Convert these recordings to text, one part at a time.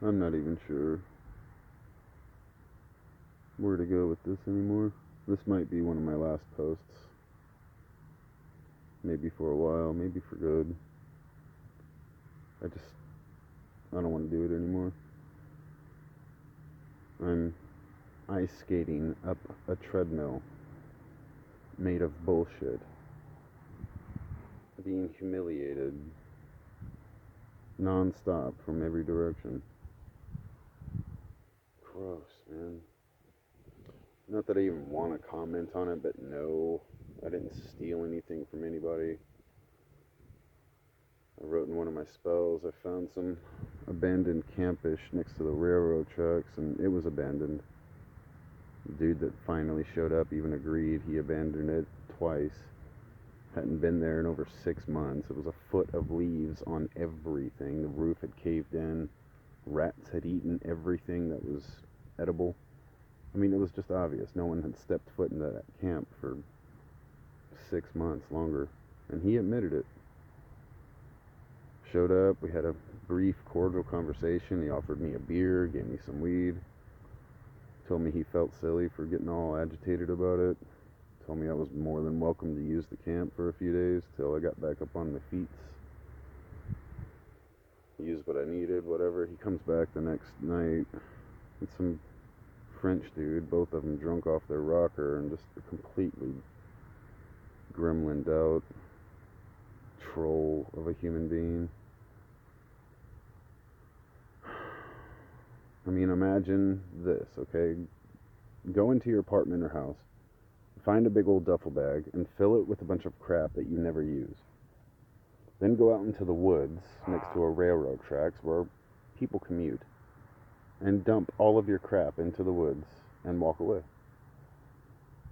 I'm not even sure where to go with this anymore. This might be one of my last posts. Maybe for a while, maybe for good. I don't want to do it anymore. I'm ice skating up a treadmill made of bullshit. Being humiliated non-stop from every direction. Gross, man. Not that I even want to comment on it, but no, I didn't steal anything from anybody. I wrote in one of my spells, I found some abandoned campish next to the railroad tracks, and it was abandoned. The dude that finally showed up even agreed he abandoned it twice. Hadn't been there in over 6 months. It was a foot of leaves on everything. The roof had caved in. Rats had eaten everything that was edible. I mean, it was just obvious. No one had stepped foot into that camp for 6 months longer. And he admitted it. Showed up. We had a brief, cordial conversation. He offered me a beer, gave me some weed. Told me he felt silly for getting all agitated about it. Told me I was more than welcome to use the camp for a few days till I got back up on my feet. Used what I needed, whatever. He comes back the next night with some French dude, both of them drunk off their rocker and just completely gremlined out troll of a human being. I mean, imagine this, okay? Go into your apartment or house, find a big old duffel bag, and fill it with a bunch of crap that you never use. Then go out into the woods next to a railroad tracks where people commute, and dump all of your crap into the woods and walk away.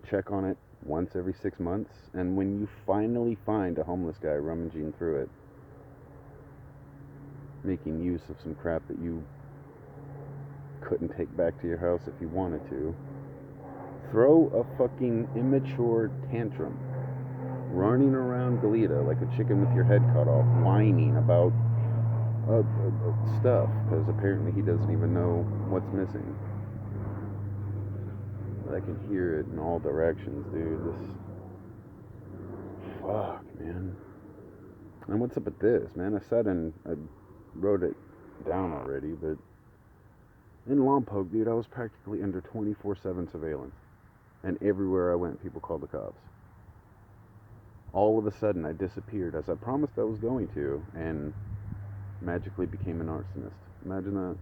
Check on it once every 6 months, and when you finally find a homeless guy rummaging through it, making use of some crap that you couldn't take back to your house if you wanted to, throw a fucking immature tantrum, running around Galita like a chicken with your head cut off, whining about stuff, because apparently he doesn't even know what's missing. But I can hear it in all directions, dude. Fuck, man. And what's up with this, man? I wrote it down already, but in Lompoc, dude, I was practically under 24/7 surveillance. And everywhere I went, people called the cops. All of a sudden, I disappeared, as I promised I was going to, and magically became an arsonist. Imagine that.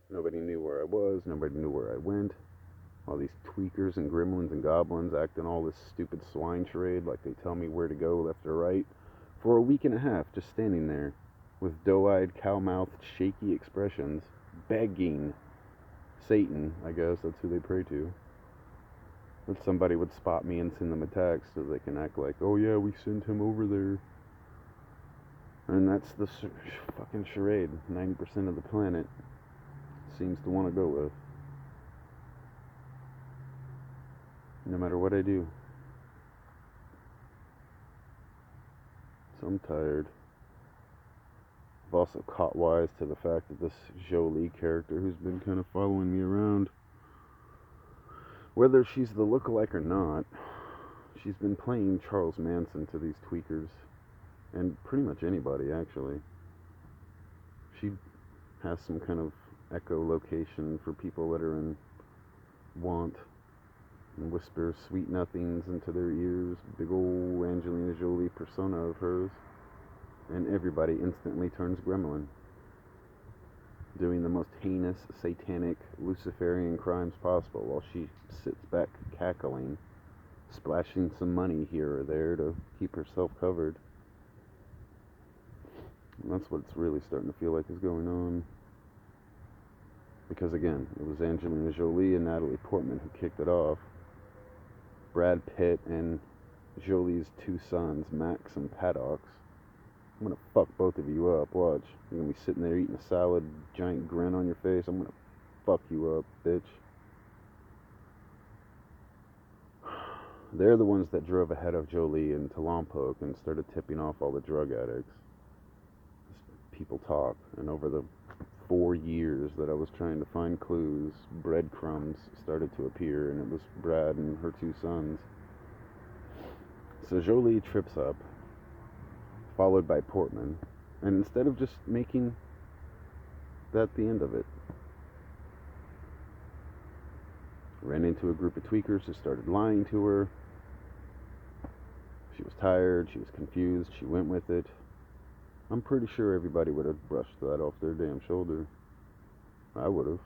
Nobody knew where I was, nobody knew where I went. All these tweakers and gremlins and goblins acting all this stupid swine charade like they tell me where to go left or right. For a week and a half, just standing there with doe-eyed, cow-mouthed, shaky expressions, begging Satan, I guess that's who they pray to, that somebody would spot me and send them a text so they can act like, oh yeah, we sent him over there. And that's the fucking charade 90% of the planet seems to want to go with. No matter what I do. So I'm tired. I've also caught wise to the fact that this Jolie character who's been kind of following me around, whether she's the lookalike or not, she's been playing Charles Manson to these tweakers, and pretty much anybody, actually. She has some kind of echolocation for people that are in want, and whispers sweet nothings into their ears, big old Angelina Jolie persona of hers, and everybody instantly turns gremlin, doing the most heinous, satanic, Luciferian crimes possible while she sits back cackling, splashing some money here or there to keep herself covered. And that's what it's really starting to feel like is going on. Because again, it was Angelina Jolie and Natalie Portman who kicked it off. Brad Pitt and Jolie's two sons, Max and Paddox. I'm gonna fuck both of you up, watch. You're gonna be sitting there eating a salad, giant grin on your face. I'm gonna fuck you up, bitch. They're the ones that drove ahead of Jolie into Lompoc and started tipping off all the drug addicts. People talk, and over the 4 years that I was trying to find clues, breadcrumbs started to appear, and it was Brad and her 2 sons. So Jolie trips up, followed by Portman, and instead of just making that the end of it, ran into a group of tweakers who started lying to her. She was tired, she was confused, she went with it. I'm pretty sure everybody would have brushed that off their damn shoulder. I would have.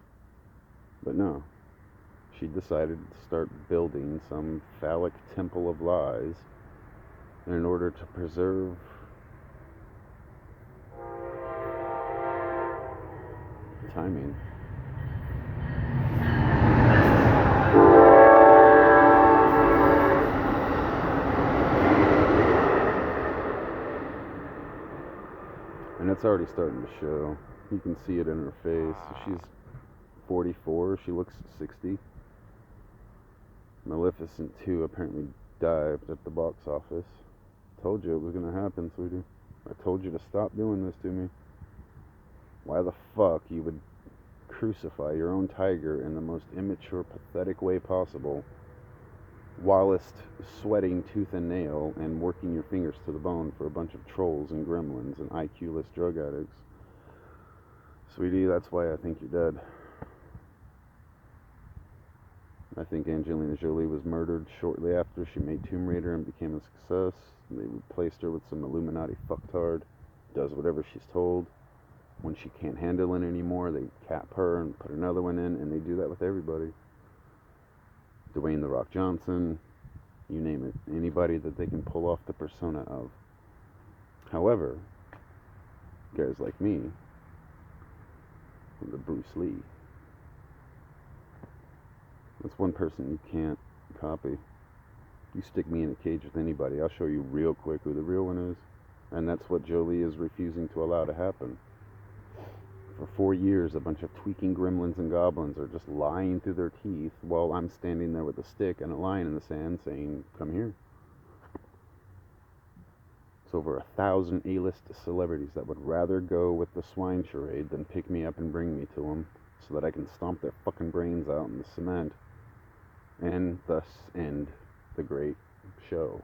But no. She decided to start building some phallic temple of lies in order to preserve timing. And it's already starting to show. You can see it in her face. She's 44. She looks 60. Maleficent 2 apparently dived at the box office. Told you it was going to happen, sweetie. I told you to stop doing this to me. Why the fuck you would crucify your own tiger in the most immature, pathetic way possible, whilst sweating tooth and nail and working your fingers to the bone for a bunch of trolls and gremlins and IQ-less drug addicts. Sweetie, that's why I think you're dead. I think Angelina Jolie was murdered shortly after she made Tomb Raider and became a success. They replaced her with some Illuminati fucktard. Does whatever she's told. When she can't handle it anymore, they cap her and put another one in, and they do that with everybody. Dwayne "The Rock" Johnson, you name it. Anybody that they can pull off the persona of. However, guys like me, the Bruce Lee, that's one person you can't copy. You stick me in a cage with anybody, I'll show you real quick who the real one is. And that's what Jolie is refusing to allow to happen. For 4 years, a bunch of tweaking gremlins and goblins are just lying through their teeth while I'm standing there with a stick and a line in the sand saying, come here. It's over 1,000 A-list celebrities that would rather go with the swine charade than pick me up and bring me to them so that I can stomp their fucking brains out in the cement and thus end the great show,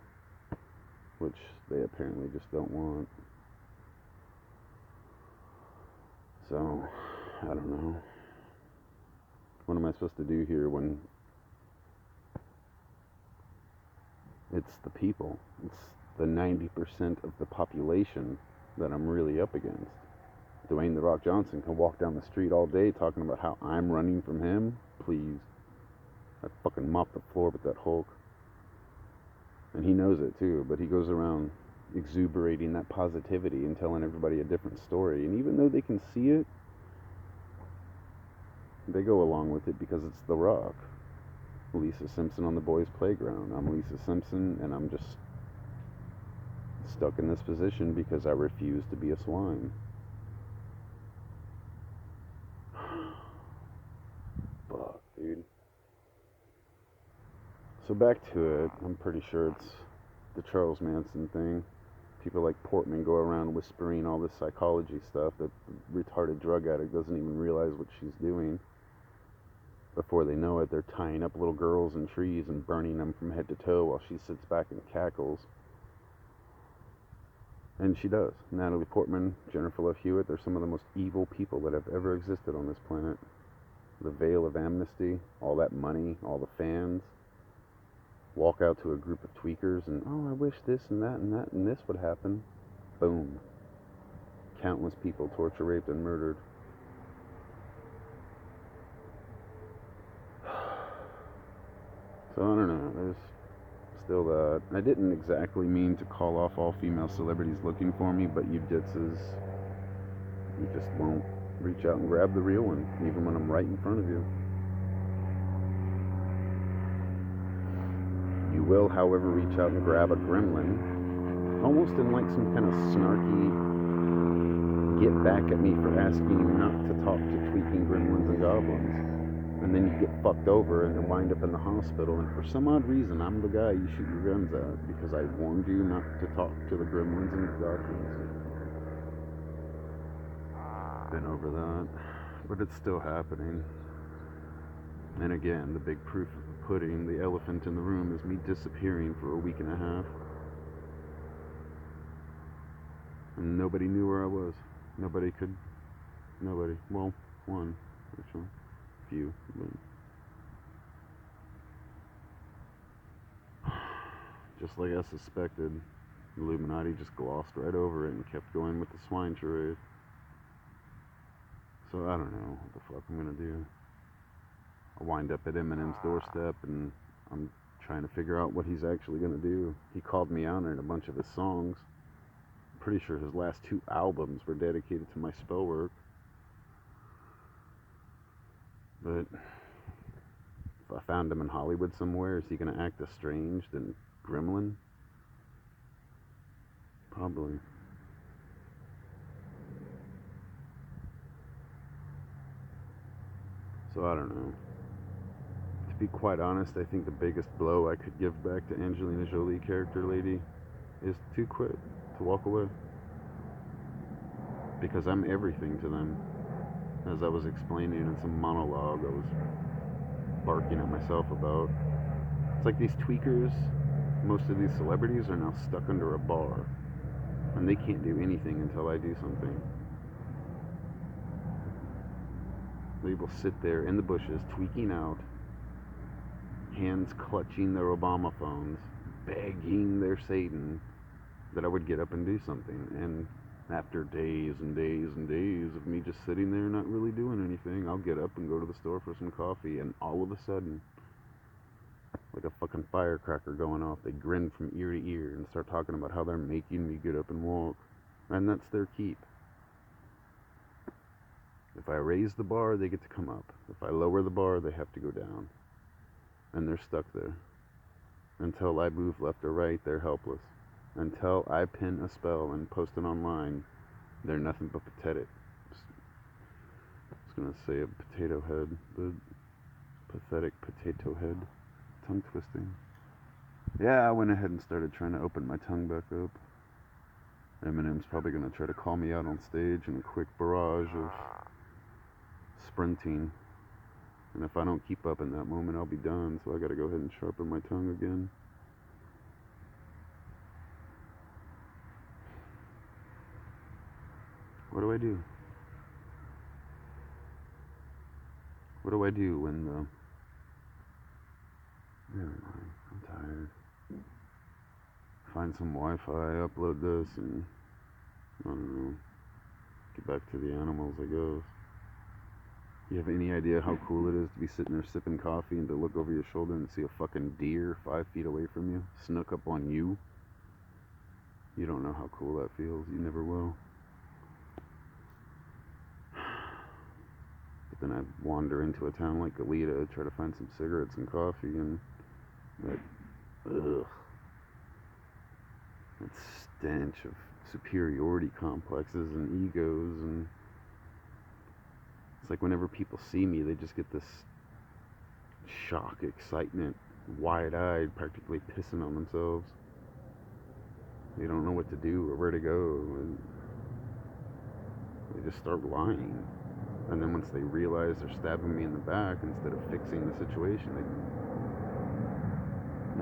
which they apparently just don't want. So, I don't know. What am I supposed to do here when it's the people? It's the 90% of the population that I'm really up against. Dwayne "The Rock" Johnson can walk down the street all day talking about how I'm running from him. Please. I'd fucking mop the floor with that Hulk. And he knows it too, but he goes around exuberating that positivity and telling everybody a different story. And even though they can see it, they go along with it because it's The Rock. Lisa Simpson on The Boys Playground. I'm Lisa Simpson, and I'm just stuck in this position because I refuse to be a swine. Fuck, dude. So back to it, I'm pretty sure it's the Charles Manson thing. People like Portman go around whispering all this psychology stuff that the retarded drug addict doesn't even realize what she's doing. Before they know it, they're tying up little girls in trees and burning them from head to toe while she sits back and cackles. And she does. Natalie Portman, Jennifer Love Hewitt, they're some of the most evil people that have ever existed on this planet. The veil of amnesty, all that money, all the fans. Walk out to a group of tweakers and, oh, I wish this and that and that and this would happen. Boom. Countless people tortured, raped, and murdered. So I don't know, there's still that. I didn't exactly mean to call off all female celebrities looking for me, but you ditzes, you just won't reach out and grab the real one, even when I'm right in front of you. You will, however, reach out and grab a gremlin, almost in like some kind of snarky, get back at me for asking you not to talk to tweaking gremlins and goblins. And then you get fucked over and then wind up in the hospital, and for some odd reason, I'm the guy you shoot your guns at because I warned you not to talk to the gremlins and goblins. been over that, but it's still happening. And again, the big proof of the pudding, the elephant in the room, is me disappearing for a week and a half. And nobody knew where I was. Nobody. Well, one, actually. Few. But just like I suspected, Illuminati just glossed right over it and kept going with the swine charade. So I don't know what the fuck I'm gonna do. I wind up at Eminem's doorstep and I'm trying to figure out what he's actually gonna do. He called me out in a bunch of his songs. I'm pretty sure his last 2 albums were dedicated to my spell work. But if I found him in Hollywood somewhere, is he gonna act estranged and gremlin? Probably. So I don't know. To be quite honest, I think the biggest blow I could give back to Angelina Jolie character lady is to quit, to walk away. Because I'm everything to them. As I was explaining in some monologue I was barking at myself about. It's like these tweakers, most of these celebrities are now stuck under a bar. And they can't do anything until I do something. They will sit there in the bushes, tweaking out, hands clutching their Obama phones, begging their Satan that I would get up and do something. And after days and days and days of me just sitting there not really doing anything, I'll get up and go to the store for some coffee, and all of a sudden, like a fucking firecracker going off, they grin from ear to ear and start talking about how they're making me get up and walk. And that's their keep. If I raise the bar, they get to come up. If I lower the bar, they have to go down. And they're stuck there. Until I move left or right, they're helpless. Until I pin a spell and post it online, they're nothing but pathetic. I was going to say a potato head, but pathetic potato head. Tongue twisting. Yeah, I went ahead and started trying to open my tongue back up. Eminem's probably going to try to call me out on stage in a quick barrage of sprinting. And if I don't keep up in that moment, I'll be done. So I got to go ahead and sharpen my tongue again. What do I do? What do I do when the... Never mind, I'm tired. Find some Wi-Fi, upload this, and... I don't know. Get back to the animals, I guess. You have any idea how cool it is to be sitting there sipping coffee and to look over your shoulder and see a fucking deer 5 feet away from you, snuck up on you? You don't know how cool that feels. You never will. But then I wander into a town like Goleta, try to find some cigarettes and coffee, and that, that stench of superiority complexes and egos, and it's like whenever people see me, they just get this shock, excitement, wide-eyed, practically pissing on themselves. They don't know what to do or where to go, and they just start lying. And then once they realize they're stabbing me in the back, instead of fixing the situation, they...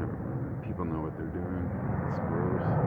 Never mind. People know what they're doing. It's gross.